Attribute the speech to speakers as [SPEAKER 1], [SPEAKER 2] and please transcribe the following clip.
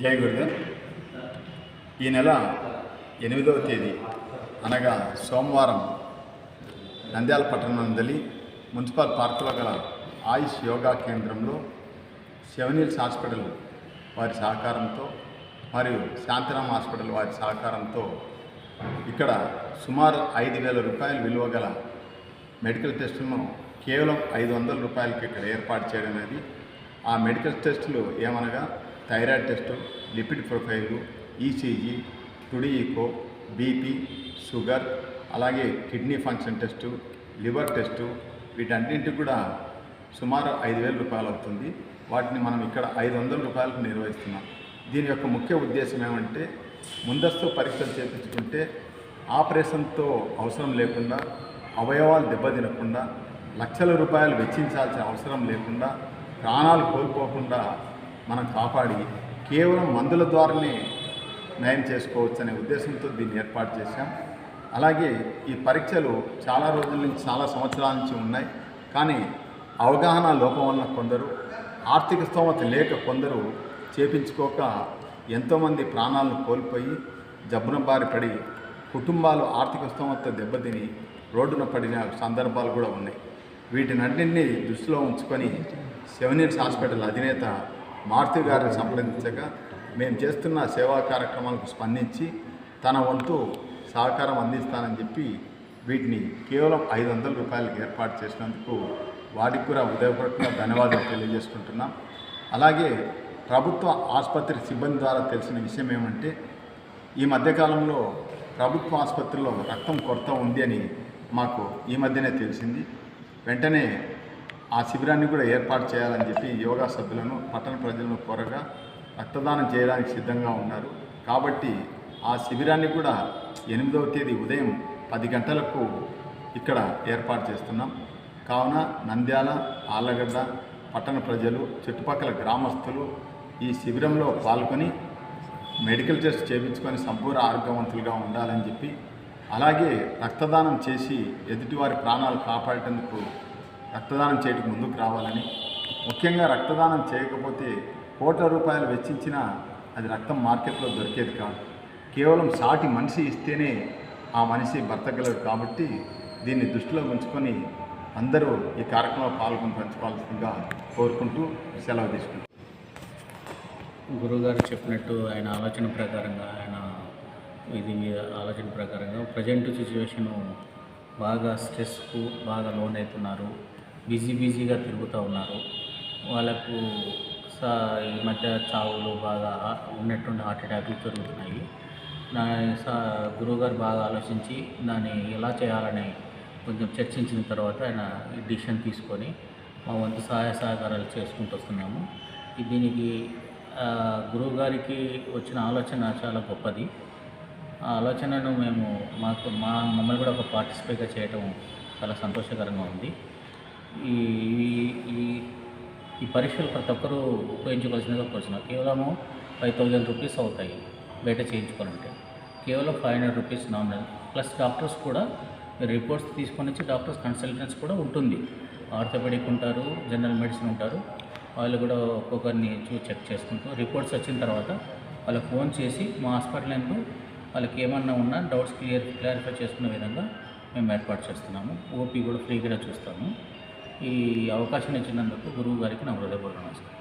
[SPEAKER 1] జై గురుదేవ్. ఈ నెల 8వ తేదీ అనగా సోమవారం నంద్యాల పట్టణంలోని మున్సిపల్ పార్కులో గల ఆయుష్ యోగా కేంద్రంలో సెవెనిల్స్ హాస్పిటల్ వారి సహకారంతో మరియు శాంతిరామ్ హాస్పిటల్ వారి సహకారంతో ఇక్కడ సుమారు 5,000 రూపాయల విలువ గల మెడికల్ టెస్టులను కేవలం 500 రూపాయలకి ఇక్కడ ఏర్పాటు చేయడం అనేది. ఆ మెడికల్ టెస్టులు ఏమనగా thyroid test, lipid profile, ECG, two D echo, BP, sugar, అలాగే kidney function test, liver test, వీటన్నింటికి కూడా సుమారు 5,000 రూపాయలు అవుతుంది. వాటిని మనం ఇక్కడ 500 రూపాయలకు నిర్వహిస్తున్నాం. దీని యొక్క ముఖ్య ఉద్దేశం ఏమంటే ముందస్తు పరీక్షలు చేయించుకుంటే ఆపరేషన్తో అవసరం లేకుండా, అవయవాలు దెబ్బతినకుండా, లక్షల రూపాయలు వెచ్చించాల్సిన అవసరం లేకుండా, ప్రాణాలు కోల్పోకుండా మనం కాపాడి కేవలం మందుల ద్వారానే నయం చేసుకోవచ్చు అనే ఉద్దేశంతో దీన్ని ఏర్పాటు చేశాం. అలాగే ఈ పరీక్షలు చాలా రోజుల నుంచి, చాలా సంవత్సరాల నుంచి ఉన్నాయి. కానీ అవగాహన లోపం వలన కొందరు, ఆర్థిక స్తోమత లేక కొందరు చేపించుకోక ఎంతోమంది ప్రాణాలను కోల్పోయి జబ్బున బారి పడి కుటుంబాలు ఆర్థిక స్తోమత దెబ్బతిని రోడ్డున పడిన సందర్భాలు కూడా ఉన్నాయి. వీటినన్నింటినీ దృష్టిలో ఉంచుకొని సెవెనిల్స్ హాస్పిటల్ అధినేత మారుతి గారిని సంప్రదించగా మేము చేస్తున్న సేవా కార్యక్రమాలకు స్పందించి తన వంతు సహకారం అందిస్తానని చెప్పి వీటిని కేవలం 500 రూపాయలకు ఏర్పాటు చేసినందుకు వారికి కూడా ఉదయపూర్వకంగా ధన్యవాదాలు తెలియజేసుకుంటున్నాం. అలాగే ప్రభుత్వ ఆసుపత్రి సిబ్బంది ద్వారా తెలిసిన విషయం ఏమంటే ఈ మధ్యకాలంలో ప్రభుత్వ ఆసుపత్రిలో రక్తం కొరత ఉంది అని మాకు ఈ మధ్యనే తెలిసింది. వెంటనే ఆ శిబిరాన్ని కూడా ఏర్పాటు చేయాలని చెప్పి యోగా సభ్యులను, పట్టణ ప్రజలను కోరగా రక్తదానం చేయడానికి సిద్ధంగా ఉన్నారు. కాబట్టి ఆ శిబిరాన్ని కూడా 8వ తేదీ ఉదయం 10 గంటలకు ఇక్కడ ఏర్పాటు చేస్తున్నాం. కావున నంద్యాల, ఆళ్లగడ్డ పట్టణ ప్రజలు, చుట్టుపక్కల గ్రామస్తులు ఈ శిబిరంలో పాల్గొని మెడికల్ టెస్ట్ చేయించుకొని సంపూర్ణ ఆరోగ్యవంతులుగా ఉండాలని చెప్పి, అలాగే రక్తదానం చేసి ఎదుటివారి ప్రాణాలు కాపాడేందుకు రక్తదానం చేయడానికి ముందుకు రావాలని, ముఖ్యంగా రక్తదానం చేయకపోతే కోట్ల రూపాయలు వెచ్చించినా అది రక్తం మార్కెట్లో దొరికేది కాదు. కేవలం సాటి మనిషి ఇస్తేనే ఆ మనిషి బ్రతకగలరు. కాబట్టి దీన్ని దృష్టిలో ఉంచుకొని అందరూ ఈ కార్యక్రమంలో పాల్గొని పంచుకోవాల్సిందిగా కోరుకుంటూ సెలవు తీసుకుంటాం.
[SPEAKER 2] గురువుగారు చెప్పినట్టు ఆయన ఆలోచన ప్రకారంగా ప్రజెంట్ సిచ్యువేషను బాగా స్ట్రెస్కు బాగా లోన్ అవుతున్నారు, బిజీగా తిరుగుతూ ఉన్నారు. వాళ్ళకు ఈ మధ్య చావులు బాగా ఉన్నట్టుండి హార్ట్ అటాక్లు జరుగుతున్నాయి. గురువుగారు బాగా ఆలోచించి దాన్ని ఎలా చేయాలని కొంచెం చర్చించిన తర్వాత ఆయన ఈ డిసిషన్ తీసుకొని మా వంతు సహాయ సహకారాలు చేసుకుంటూ వస్తున్నాము. దీనికి గురువుగారికి వచ్చిన ఆలోచన చాలా గొప్పది. ఆ ఆలోచనను మమ్మల్ని కూడా ఒక పార్టిసిపేట్గా చేయటం చాలా సంతోషకరంగా ఉంది. ఈ పరీక్షలు ప్రతి ఒక్కరూ ఉపయోగించుకోవాల్సిందిగా కోరుతున్నాం. కేవలము 5,000 రూపీస్ అవుతాయి బయట చేయించుకోవాలంటే. కేవలం 500 రూపీస్ నామినల్. ప్లస్ డాక్టర్స్ కూడా రిపోర్ట్స్ తీసుకొని వచ్చి డాక్టర్స్ కన్సల్టెంట్స్ కూడా ఉంటుంది. ఆర్థోపెడిక్ ఉంటారు, జనరల్ మెడిసిన్ ఉంటారు. వాళ్ళు కూడా ఒక్కొక్కరిని చెక్ చేసుకుంటూ రిపోర్ట్స్ వచ్చిన తర్వాత వాళ్ళకి ఫోన్ చేసి మా హాస్పిటల్ ఎందుకు వాళ్ళకి ఏమన్నా ఉన్నా డౌట్స్ క్లారిఫై చేసుకునే విధంగా మేము ఏర్పాటు చేస్తున్నాము. ఓపీ కూడా ఫ్రీగా చూస్తాము. ఈ అవకాశం ఇచ్చినందుకు గురువు గారికి నా హృదయపూర్వక నమస్కారం.